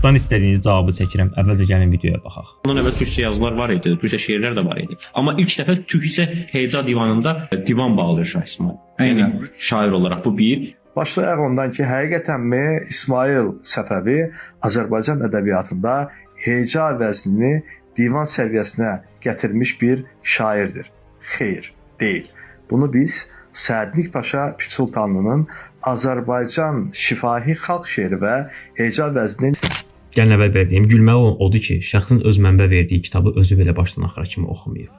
YouTube'dan istədiyiniz cavabı çəkirəm. Əvvəlcə gəlin videoya baxaq. Ondan əvvəl türkçə yazılar var idi, türkçə şeirlər də var idi. Amma ilk dəfə türkçə heca divanında divan bağlayır Şah İsmayıl. Yəni şair olaraq bu bir. Başlayaq ondan ki, həqiqətənmi İsmayıl Səfəvi Azərbaycan ədəbiyyatında heca vəznini divan səviyyəsinə gətirmiş bir şairdir. Xeyr, deyil. Bunu biz Sədnik Paşa Pir Sultanlının Azərbaycan şifahi xalq şeiri və heca vəzninin Gəlin əvvəl verdiyim gülməli odur ki, şəxsin öz mənbə verdiyi kitabı özü belə başdan axıra kimi oxumayıb.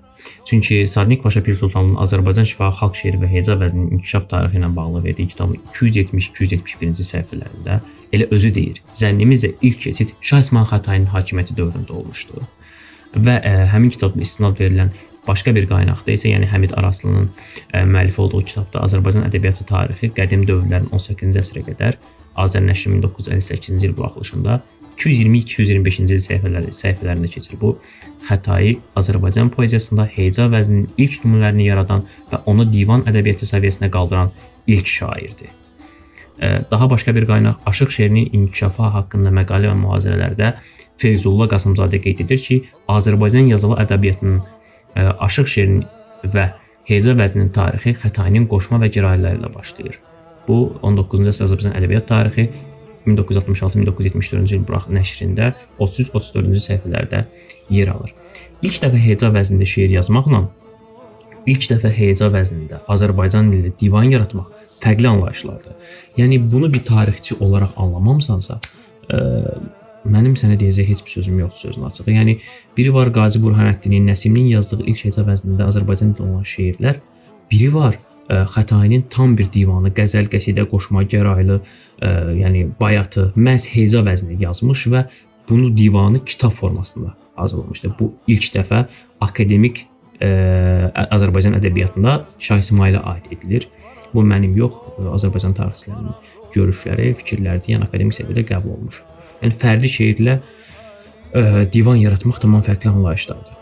Çünki Sədnik Paşa Pir Sultanlının Azərbaycan şifahi xalq şeiri və heca vəzninin inkişaf tarixi ilə bağlı verdiyi kitabın 270-271-ci səhifələrində elə özü deyir. Zənnimizcə ilk keçid Şah İsmayıl Xətainin hakimiyyəti dövründə olmuşdu. Və həmin kitabda istinad verilən başqa bir qaynaqda isə, yəni Həmid Araslının müəllifi olduğu kitabda Azərbaycan ədəbiyyatı tarixi qədim dövrlərin 18-ci əsrə qədər Azər nəşri 1958-ci il buraxılışında 220-225-ci il səhifələrində keçir. Bu Xətai Azərbaycan poeziyasında heca vəzninin ilk nümunələrini yaradan və onu divan ədəbiyyatı səviyyəsinə qaldıran ilk şairdir. Daha başqa bir qaynaq Aşıq şeirinin inkişafı haqqında məqalə və mühazirələrdə Feyzullah Qasımzadə qeyd edir ki, Azərbaycan yazılı ədəbiyyatının Aşıq şeirinin və heca vəzninin tarixi Xətainin qoşma və gərayələri ilə başlayır. Bu 19-cu əsr Azərbaycan ədəbiyyat tarixi 1966-1974-cü il nəşrində 33-34-cü səhifələrdə yer alır. İlk dəfə heca vəznində şeir yazmaqla ilk dəfə heca vəznində Azərbaycan dilində divan yaratmaq fərqli anlayışlardır. Yəni bunu bir tarixçi olaraq anlamamısansa, mənim sənə deyəcək heç bir sözüm yoxdur, sözün açığı. Yəni biri var Qazi Burhanəddinin, Nəsiminin yazdığı ilk heca vəznində Azərbaycan dilində olan şeirlər, biri var Xətainin tam bir divanı, qəzəl, qəsidə, qoşma, gəraylı, yəni bayatı, məhz heca vəznində yazmış və bunu divanı kitab formasında hazırlamışdır. Bu ilk dəfə akademik Azərbaycan ədəbiyyatında Şah İsmayıla aid edilir. Bu mənim yox, Azərbaycan tarixçilərinin görüşləri, fikirlərdir, yəni akademik səviyyədə qəbul olunmuş. Yəni fərdi şeirlə divan yaratmaq tamam fərqli anlayışlardır.